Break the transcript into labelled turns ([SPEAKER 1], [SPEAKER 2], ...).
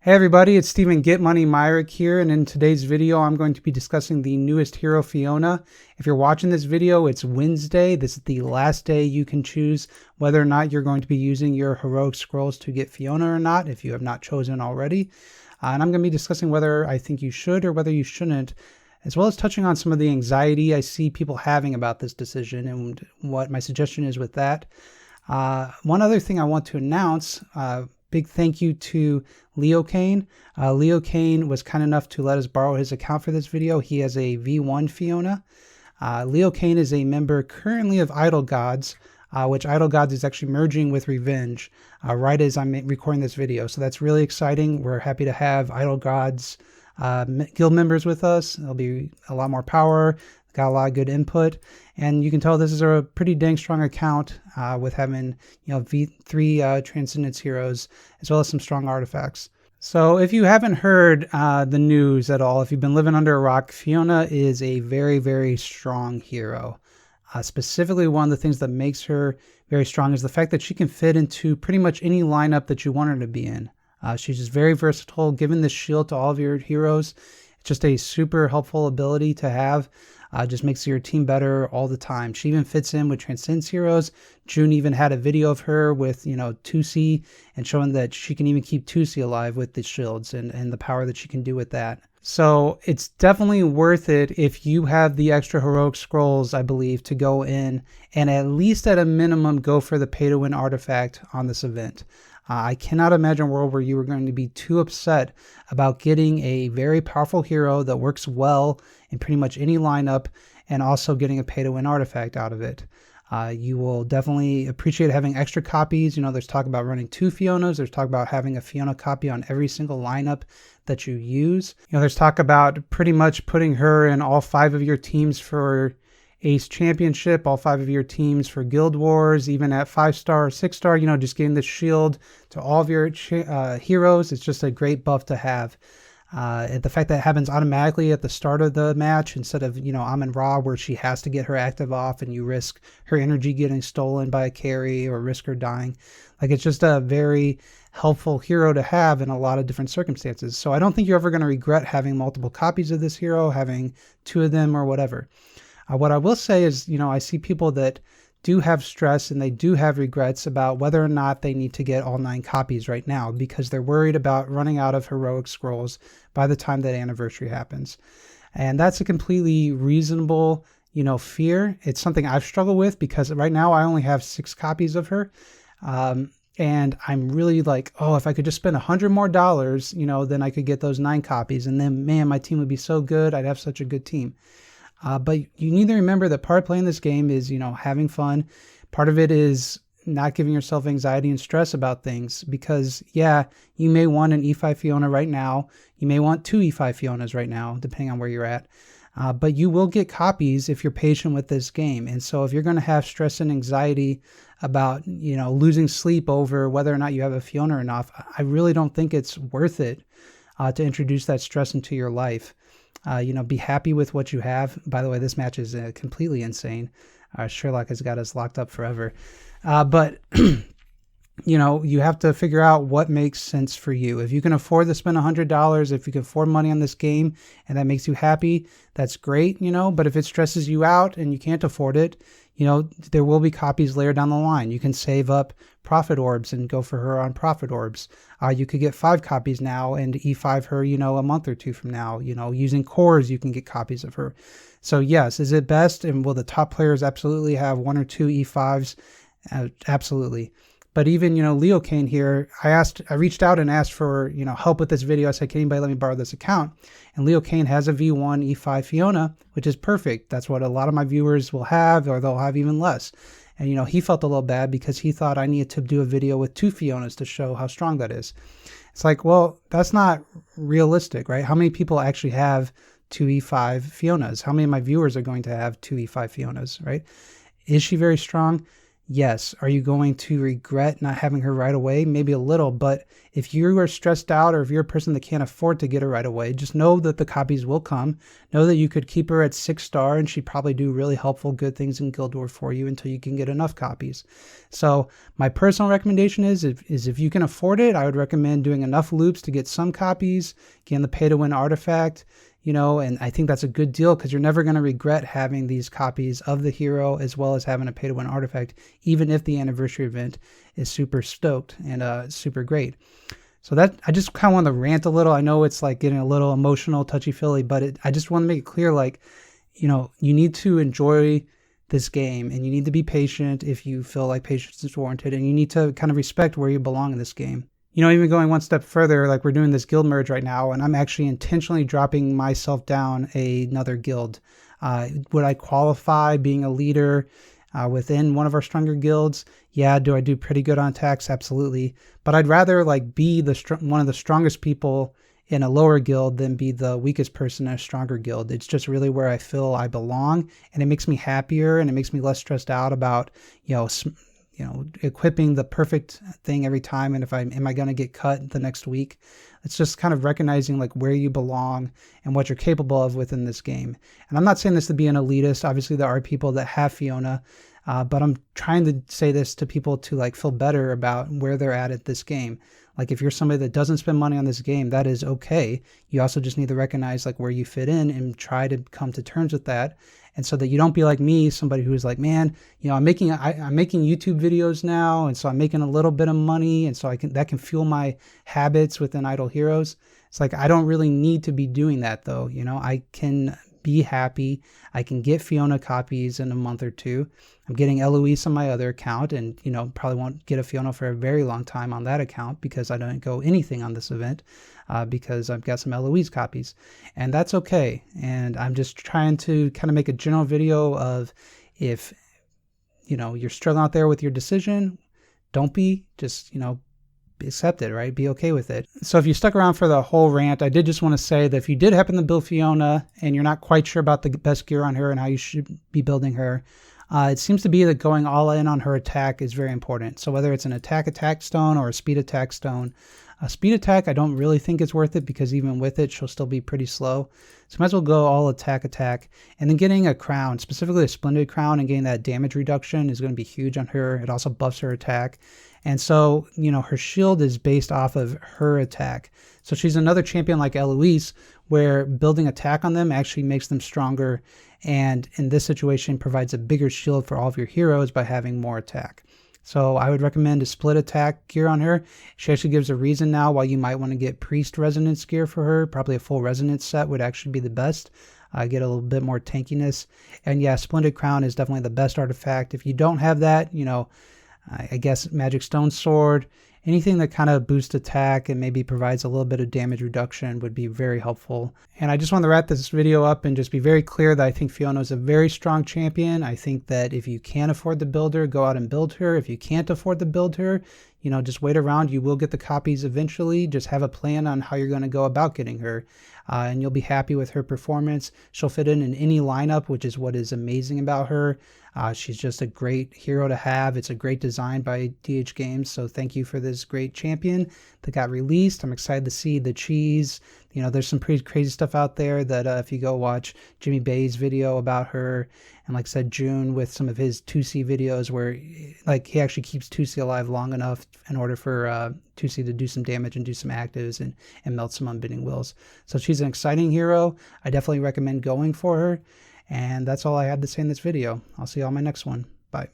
[SPEAKER 1] Hey everybody, it's Steven GetMoneyMyrick here, and in today's video I'm going to be discussing the newest hero, Fiona. If you're watching this video, it's Wednesday. This is the last day you can choose whether or not you're going to be using your heroic scrolls to get Fiona or not, if you have not chosen already. And I'm going to be discussing whether I think you should or whether you shouldn't, as well as touching on some of the anxiety I see people having about this decision and what my suggestion is with that. One other thing I want to announce, big thank you to Leo Kane. Leo Kane was kind enough to let us borrow his account for this video. He has a V1 Fiona. Leo Kane is a member currently of Idle Gods, which Idle Gods is actually merging with Revenge right as I'm recording this video. So that's really exciting. We're happy to have Idle Gods guild members with us. There'll be a lot more power. Got a lot of good input, and you can tell this is a pretty dang strong account with having, V3 Transcendence heroes as well as some strong artifacts. So if you haven't heard the news at all, if you've been living under a rock, Fiona is a very, very strong hero. Specifically, one of the things that makes her very strong is the fact that she can fit into pretty much any lineup that you want her to be in. She's just very versatile, giving this shield to all of your heroes. It's just a super helpful ability to have. Just makes your team better all the time. She even fits in with Transcendence heroes. June even had a video of her with, 2C and showing that she can even keep 2C alive with the shields and the power that she can do with that. So it's definitely worth it if you have the extra heroic scrolls, I believe, to go in and at least at a minimum go for the pay to win artifact on this event. I cannot imagine a world where you are going to be too upset about getting a very powerful hero that works well in pretty much any lineup and also getting a pay-to-win artifact out of it. You will definitely appreciate having extra copies. There's talk about running 2 Fionas. There's talk about having a Fiona copy on every single lineup that you use. There's talk about pretty much putting her in all 5 of your teams for Ace Championship, all 5 of your teams for Guild Wars, even at 5-star or 6-star, just getting the shield to all of your heroes. It's just a great buff to have. And the fact that it happens automatically at the start of the match instead of, Amon-Ra, where she has to get her active off and you risk her energy getting stolen by a carry or risk her dying. It's just a very helpful hero to have in a lot of different circumstances. So I don't think you're ever going to regret having multiple copies of this hero, having 2 of them or whatever. What I will say is, I see people that do have stress and they do have regrets about whether or not they need to get all 9 copies right now because they're worried about running out of heroic scrolls by the time that anniversary happens. And that's a completely reasonable, fear. It's something I've struggled with because right now I only have 6 copies of her. And I'm really like, if I could just spend $100 more, then I could get those 9 copies. And then, man, my team would be so good. I'd have such a good team. But you need to remember that part of playing this game is, having fun. Part of it is not giving yourself anxiety and stress about things because, yeah, you may want an E5 Fiona right now. You may want 2 E5 Fionas right now, depending on where you're at. But you will get copies if you're patient with this game. And so if you're going to have stress and anxiety about, losing sleep over whether or not you have a Fiona or not, I really don't think it's worth it to introduce that stress into your life. Be happy with what you have. By the way, this match is completely insane. Sherlock has got us locked up forever. But, you have to figure out what makes sense for you. If you can afford to spend $100, if you can afford money on this game and that makes you happy, that's great, but if it stresses you out and you can't afford it, there will be copies later down the line. You can save up profit orbs and go for her on profit orbs. You could get 5 copies now and E5 her, a month or 2 from now. Using cores, you can get copies of her. So yes, is it best? And will the top players absolutely have 1 or 2 E5s? Absolutely. But even, Leo Kane here, I reached out and asked for, help with this video. I said, can anybody let me borrow this account? And Leo Kane has a V1 E5 Fiona, which is perfect. That's what a lot of my viewers will have, or they'll have even less. And, he felt a little bad because he thought I needed to do a video with 2 Fionas to show how strong that is. It's like, well, that's not realistic, right? How many people actually have 2 E5 Fionas? How many of my viewers are going to have 2 E5 Fionas, right? Is she very strong? Yes. Are you going to regret not having her right away? Maybe a little, but if you are stressed out or if you're a person that can't afford to get her right away, just know that the copies will come. Know that you could keep her at 6-star and she'd probably do really helpful, good things in Guild Wars for you until you can get enough copies. So my personal recommendation is if you can afford it, I would recommend doing enough loops to get some copies, getting the pay-to-win artifact, and I think that's a good deal because you're never going to regret having these copies of the hero as well as having a pay-to-win artifact, even if the anniversary event is super stoked and super great. So that I just kind of want to rant a little. I know it's like getting a little emotional, touchy-feely, but I just want to make it clear, like, you need to enjoy this game and you need to be patient if you feel like patience is warranted, and you need to kind of respect where you belong in this game. Even going one step further, like we're doing this guild merge right now, and I'm actually intentionally dropping myself down another guild. Would I qualify being a leader within one of our stronger guilds? Yeah. Do I do pretty good on attacks? Absolutely. But I'd rather like be one of the strongest people in a lower guild than be the weakest person in a stronger guild. It's just really where I feel I belong, and it makes me happier and it makes me less stressed out about, equipping the perfect thing every time, and am I going to get cut the next week? It's just kind of recognizing like where you belong and what you're capable of within this game. And I'm not saying this to be an elitist. Obviously there are people that have Fiona, but I'm trying to say this to people to like feel better about where they're at this game. Like if you're somebody that doesn't spend money on this game, that is okay. You also just need to recognize like where you fit in and try to come to terms with that. And so that you don't be like me, somebody who's like, man, I'm making YouTube videos now, and so I'm making a little bit of money, and so that can fuel my habits within Idle Heroes. It's like I don't really need to be doing that though. I can be happy. I can get Fiona copies in a month or two. I'm getting Eloise on my other account, and probably won't get a Fiona for a very long time on that account because I don't go anything on this event because I've got some Eloise copies, and that's okay. And I'm just trying to kind of make a general video of if you're struggling out there with your decision, don't be, just accept it, right? Be okay with it. So if you stuck around for the whole rant, I did just want to say that if you did happen to build Fiona and you're not quite sure about the best gear on her and how you should be building her, it seems to be that going all in on her attack is very important. So whether it's an attack stone or a speed attack stone, a speed attack I don't really think it's worth it because even with it she'll still be pretty slow. So might as well go all attack, and then getting a crown, specifically a splendid crown, and getting that damage reduction is going to be huge on her. It also buffs her attack. And so, her shield is based off of her attack. So she's another champion like Eloise, where building attack on them actually makes them stronger. And in this situation, provides a bigger shield for all of your heroes by having more attack. So I would recommend a split attack gear on her. She actually gives a reason now why you might want to get priest resonance gear for her. Probably a full resonance set would actually be the best. Get a little bit more tankiness. And yeah, Splendid Crown is definitely the best artifact. If you don't have that, I guess Magic Stone Sword, anything that kind of boosts attack and maybe provides a little bit of damage reduction would be very helpful. And I just want to wrap this video up and just be very clear that I think Fiona is a very strong champion. I think that if you can afford to build her, go out and build her. If you can't afford to build her, just wait around. You will get the copies eventually. Just have a plan on how you're going to go about getting her. And you'll be happy with her performance. She'll fit in any lineup, which is what is amazing about her. She's just a great hero to have. It's a great design by DH Games. So thank you for this great champion that got released. I'm excited to see the cheese. There's some pretty crazy stuff out there that if you go watch Jimmy Bay's video about her, and like I said, June with some of his 2C videos where like he actually keeps 2C alive long enough in order for 2C to do some damage and do some actives and melt some unbending wills. So she's an exciting hero. I definitely recommend going for her. And that's all I had to say in this video. I'll see you on my next one. Bye.